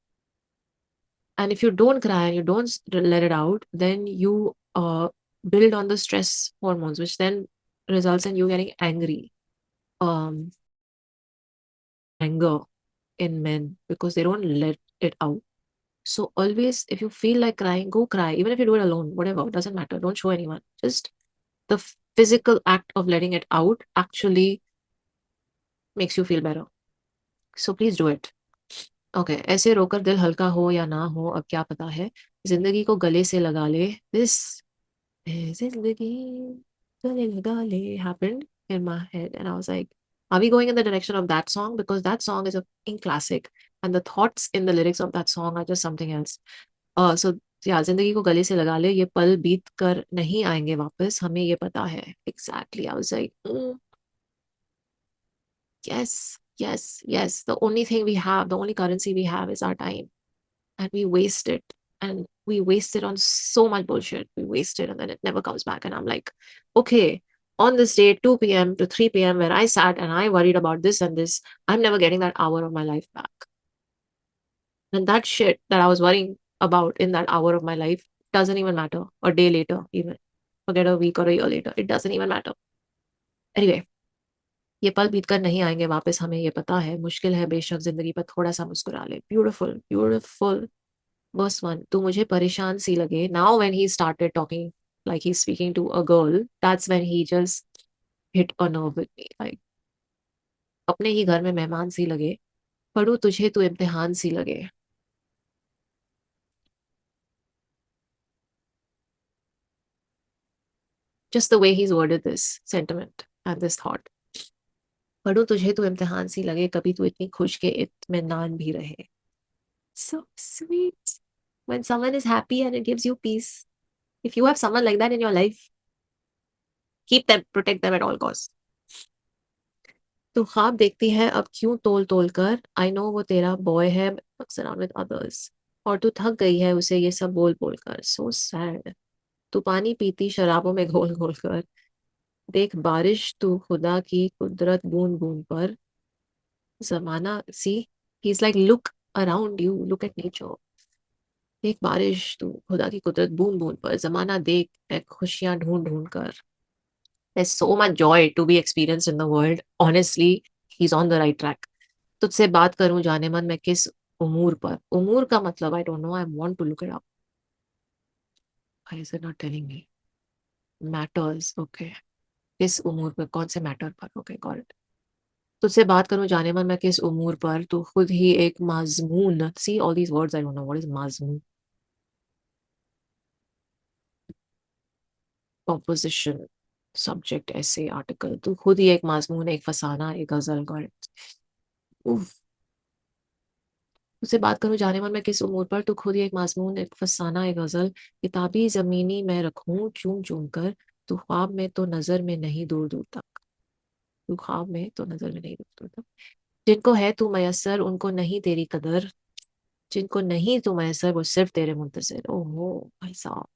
S1: And if you don't cry and you don't let it out, then you build on the stress hormones, which then results in you getting angry. Anger in men, because they don't let it out. So always, if you feel like crying, go cry. Even if you do it alone, whatever, doesn't matter. Don't show anyone. Just the physical act of letting it out actually makes you feel better. So please do it. Okay. ऐसे रोकर दिल हल्का हो या ना हो, अब क्या पता है. जिंदगी को गले से लगा ले. This जिंदगी गले लगा ले happened in my head, and I was like, are we going in the direction of that song? Because that song is a fucking classic, and the thoughts in the lyrics of that song are just something else. So yeah, जिंदगी को गले से लगा ले, ये पल बीत कर नहीं आएंगे वापस, हमें ये पता है. Exactly. I was like, yes, yes, yes. The only thing we have, the only currency we have is our time. And we waste it. And we waste it on so much bullshit. We waste it and then it never comes back. And I'm like, okay, on this day, 2 p.m. to 3 p.m., where I sat and I worried about this and this, I'm never getting that hour of my life back. And that shit that I was worrying about in that hour of my life doesn't even matter. A day later, even. Forget a week or a year later. It doesn't even matter. Anyway, ये पल बीत कर नहीं आएंगे वापस, हमें ये पता है. मुश्किल है बेशक जिंदगी पर थोड़ा सा मुस्कुरा ले. Beautiful, beautiful. Verse 1. तू मुझे परेशान सी लगे. Now when he started talking like he's speaking to a girl, that's when he just hit a nerve with me. Like, अपने ही घर में मेहमान सी लगे. पढ़ूं तुझे तू इम्तिहान सी लगे. Just the way he's worded this sentiment and this thought. पढ़ूं तुझे तू इम्तिहान सी लगे, कभी तू इतनी खुश के इत्मीनान भी रहे. So sweet. When someone is happy and it gives you peace. If you have someone like that in your life, keep them, protect them at all costs. तू ख्वाब देखती है अब क्यों तोल तोल कर. आई नो वो तेरा बॉय है, अराउंड विद अदर्स. और तू थक गई है उसे ये सब बोल बोल कर. So sad. तू पानी पीती शराबों में घोल घोल कर. देख बारिश तू खुदा की कुदरत बूंद बूंद पर. जमाना see, he is like look around you, look at nature. देख बारिश तू खुदा की कुदरत बूंद बूंद पर. जमाना देख खुशियां ढूंढ ढूंढ कर. There's so much joy to be experienced in the world. Honestly, he's on the right track. तुझसे बात करूं जाने मन मैं किस उमूर पर. उमूर का मतलब I don't know. I want to look it up. Why is it not telling me? Matters. Okay. किस उमूर पर, कौन से मैटर पर. Okay, got it. तुझसे बात करूं जाने मन मैं किस उमूर पर. तू खुद ही एक माजमून. See all these words, I don't know what is माजमून. Composition, subject, essay, article. तू खुद ही एक माजमून, एक फसाना, एक गजल. got it. Oof. तुझसे बात करूं जाने मन मैं किस उमूर पर. तू खुद ही एक माजमून, एक फसाना, एक गजल. किताबी जमीनी मैं रखूं चूम चूम कर. तू ख्वाब में तो नजर में नहीं दूर दूर तक. तू ख्वाब में तो नजर में नहीं दूर दूर तक. जिनको है तू मयसर उनको नहीं तेरी कदर. जिनको नहीं तू मयसर वो सिर्फ तेरे मुंतजर. ओहो भाई साहब,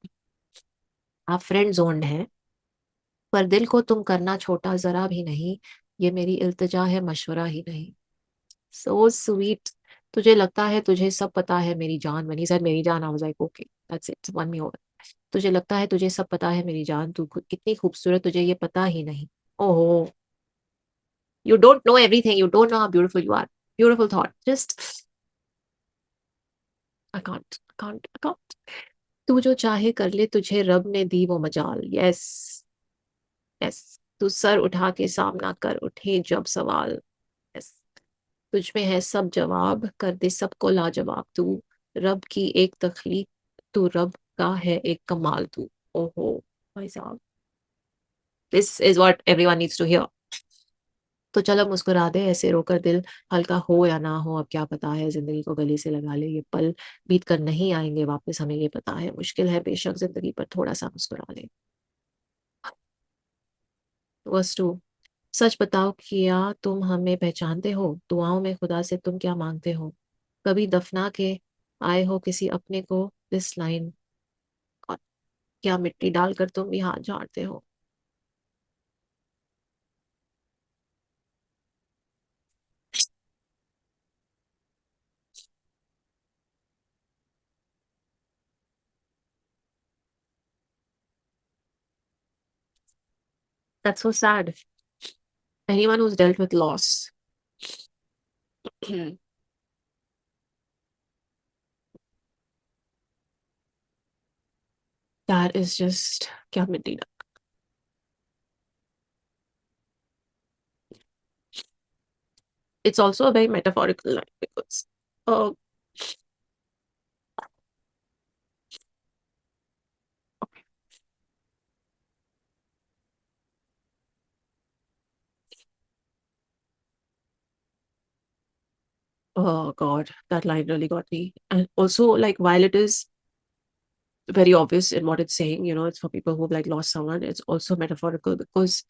S1: आप फ्रेंड जोन्ड हैं, पर दिल को तुम करना छोटा जरा भी नहीं. ये मेरी इल्तिजा है, मशवरा ही नहीं. So sweet. तुझे लगता है तुझे सब पता है मेरी जान. when he said मेरी जान, I was like, okay, that's it, won me over. तुझे लगता है तुझे सब पता है मेरी जान. तू कितनी खूबसूरत, तुझे ये पता ही नहीं. ओहो, you don't know everything, you don't know how beautiful you are. Beautiful thought. Just I can't. तू जो चाहे कर ले, तुझे रब ने दी वो मजाल. Yes, yes. तू सर उठा के सामना कर, उठे जब सवाल. यस. तुझ में है सब जवाब, कर दे सबको लाजवाब तू, रब की एक तख्लीक, तू रब का है एक कमाल तू। ओहो भाई साहब, this is what everyone needs to hear. तो चलो मुस्कुरा दे ऐसे रोकर दिल, हल्का हो या ना हो अब क्या पता है, जिंदगी को गले से लगा ले, ये पल बीत कर नहीं आएंगे वापस, हमें ये पता है, मुश्किल है बेशक जिंदगी पर थोड़ा सा मुस्कुरा ले। वर्स टू, सच बताओ किया तुम हमें पहचानते हो, दुआओं में खुदा से तुम क्या मांगते हो, कभी दफना के आए हो किसी अपने को, दिस लाइन, और क्या मिट्टी डालकर तुम भी हाथ झाड़ते हो। That's so sad. Anyone who's dealt with loss. That is just क्या मिट्टी डाल. It's also a very metaphorical line because uh, oh god, that line really got me. And also, like, while it is very obvious in what it's saying, you know, it's for people who've like lost someone, it's also metaphorical because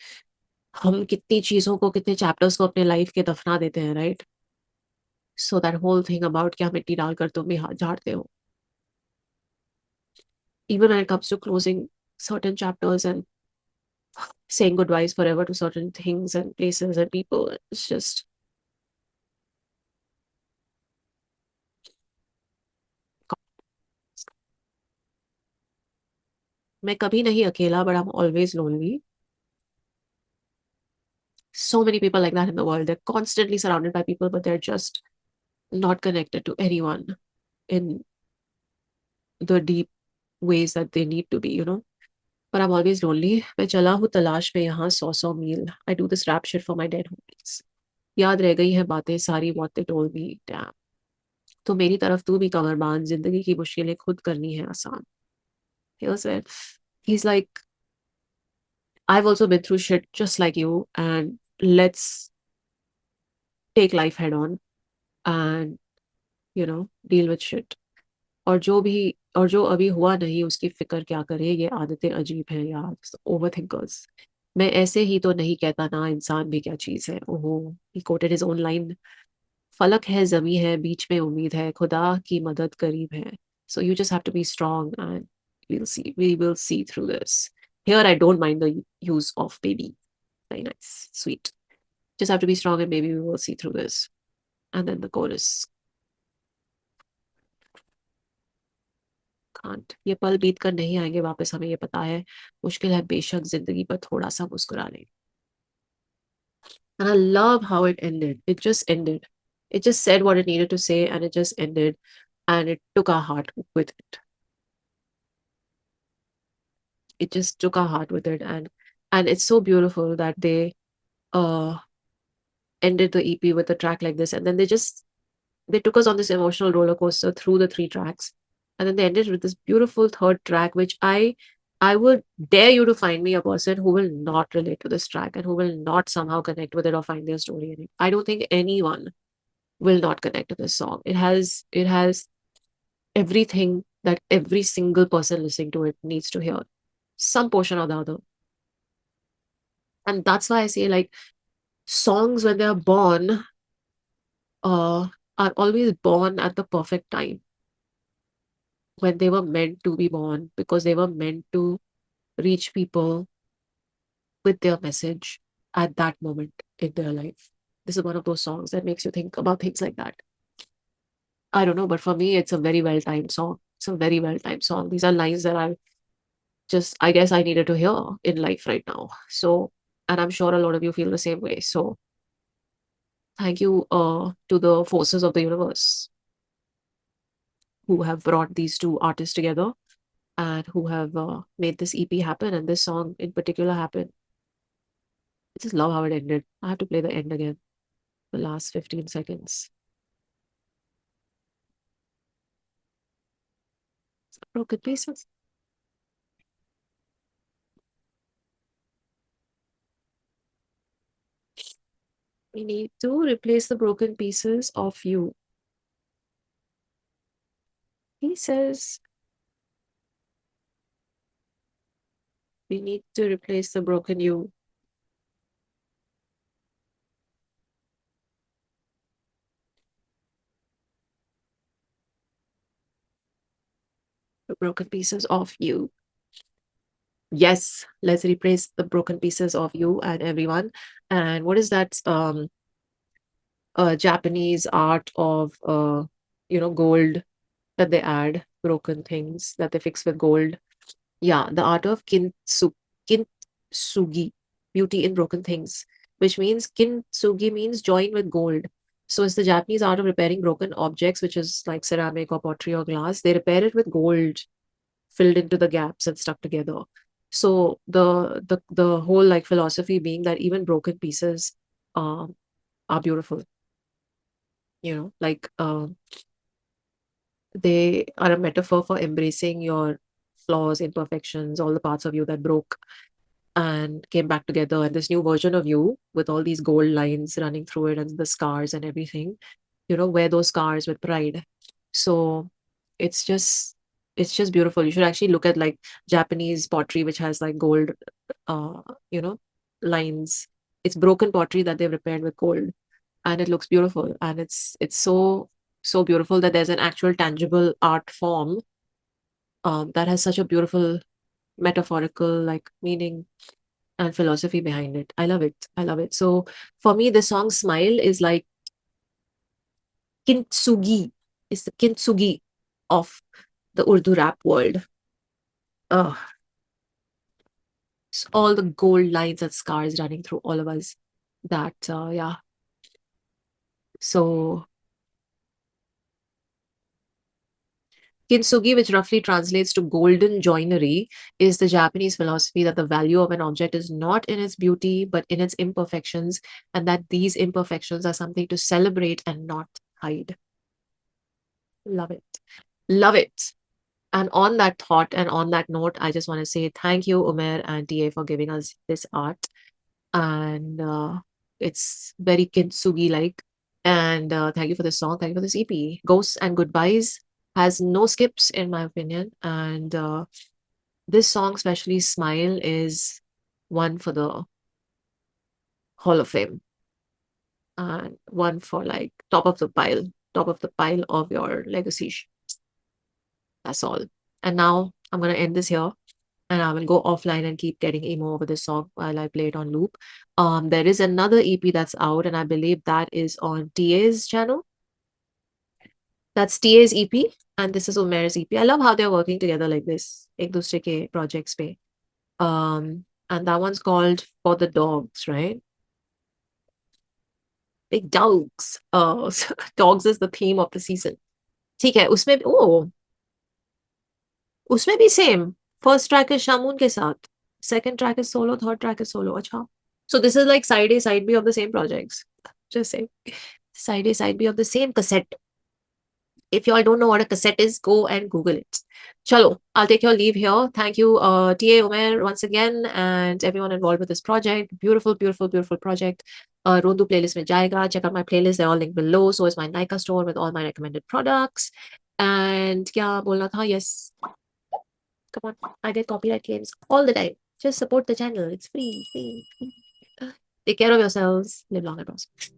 S1: हम कितनी चीजों को, कितने chapters को अपने life के दफना देते हैं, right? So that whole thing about क्या मिट्टी डालकर तुम भी हाथ झाड़ते हो, even when it comes to closing certain chapters and saying goodbyes forever to certain things and places and people, it's just मैं कभी नहीं अकेला, but I'm always lonely. So many people like that in the world. They're constantly surrounded by people, but they're just not connected to anyone in the deep ways that they need to be, you know. But I'm always lonely. मैं चला हूँ तलाश में यहाँ सौ सौ मील. I do this rap shit for my dead homies. याद रह गई है बातें सारी, what they told me. Damn. तो मेरी तरफ तू भी कमर बांध, जिंदगी की मुश्किलें खुद करनी है आसान. He'll say, he's like, I've also been through shit just like you, and let's take life head on and, you know, deal with shit. और जो भी, और जो अभी हुआ नहीं उसकी फिक्र क्या करे, ये आदतें अजीब हैं यार, ओवर थिंकर्स. मैं ऐसे ही तो नहीं कहता ना, इंसान भी क्या चीज है. ओहो, ही कोटेड हिज ओन लाइन. फलक है जमी है बीच में उम्मीद है, खुदा की मदद करीब है. So you just have to be strong and we will see through this. Here I don't mind the use of baby. Very nice, sweet. Just have to be strong and maybe we will see through this. And then the chorus. Can't. ये पल बीत कर नहीं आएंगे वापस, हमें ये पता है, मुश्किल है बेशक जिंदगी पर थोड़ा सा मुस्कुरा ले. And I love how it ended. It just ended. It just said what it needed to say and it just ended, and it took our heart with it. It just took our heart with it, and it's so beautiful that they uh ended the EP with a track like this, and then they took us on this emotional roller coaster through the three tracks, and then they ended with this beautiful third track, which I would dare you to find me a person who will not relate to this track and who will not somehow connect with it or find their story in it. I don't think anyone will not connect to this song. It has everything that every single person listening to it needs to hear, some portion or the other. And that's why I say, like, songs when they're born uh are always born at the perfect time, when they were meant to be born, because they were meant to reach people with their message at that moment in their life. This is one of those songs that makes you think about things like that. I don't know, but for me, it's a very well timed song. It's a very well timed song. These are lines that I guess I needed to hear in life right now. So, and I'm sure a lot of you feel the same way. So, thank you to the forces of the universe who have brought these two artists together and who have made this EP happen and this song in particular happen. I just love how it ended. I have to play the end again. The last 15 seconds. Broken pieces. We need to replace the broken pieces of you. He says we need to replace the broken you. The broken pieces of you. Yes, let's replace the broken pieces of you and everyone. And what is that Japanese art of gold that they add, broken things that they fix with gold? Yeah, the art of kintsugi, beauty in broken things, which means kintsugi means join with gold. So it's the Japanese art of repairing broken objects, which is like ceramic or pottery or glass. They repair it with gold filled into the gaps and stuck together. So the whole like philosophy being that even broken pieces um are beautiful, like they are a metaphor for embracing your flaws, imperfections, all the parts of you that broke and came back together, and this new version of you with all these gold lines running through it and the scars and everything, wear those scars with pride. So it's just it's just beautiful. You should actually look at like Japanese pottery which has like gold uh you know lines. It's broken pottery that they've repaired with gold, and it looks beautiful, and it's so beautiful that there's an actual tangible art form that has such a beautiful metaphorical like meaning and philosophy behind it. I love it. I love it. So for me, the song Smile is like kintsugi. It's the kintsugi of the Urdu rap world. Oh, it's all the gold lines and scars running through all of us. That, yeah. So kintsugi, which roughly translates to golden joinery, is the Japanese philosophy that the value of an object is not in its beauty, but in its imperfections, and that these imperfections are something to celebrate and not hide. Love it. Love it. And on that thought and on that note, I just want to say thank you, Umair and TA, for giving us this art. And it's very kintsugi like. And thank you for this song. Thank you for this EP. Ghosts and Goodbyes has no skips, in my opinion. And this song, especially Smile, is one for the Hall of Fame and one for like top of the pile of your legacy. That's all. And now I'm going to end this here, and I will go offline and keep getting emo over this song while I play it on loop. There is another EP that's out, and I believe that is on TA's channel. That's TA's EP, and this is Umair's EP. I love how they're working together like this, ek dusre ke projects pe. And that one's called For the Dogs, right? Big dogs. So dogs is the theme of the season. ठीक है, उसमें भी same. First track is Shamoon के साथ. Second track is solo. Third track is solo. अच्छा. So this is like side A, side B of the same projects. Just saying. Side A, side B of the same cassette. If you all don't know what a cassette is, go and Google it. Chalo, I'll take your leave here. Thank you, TA Umair, once again, and everyone involved with this project. Beautiful, beautiful, beautiful project. Rondu playlist mein jayega. Check out my playlist. They're all linked below. So is my Nika store with all my recommended products. And kya bolna tha? Yes. Come on. I get copyright claims all the time. Just support the channel. It's free, free, free. Take care of yourselves. Live long and prosper.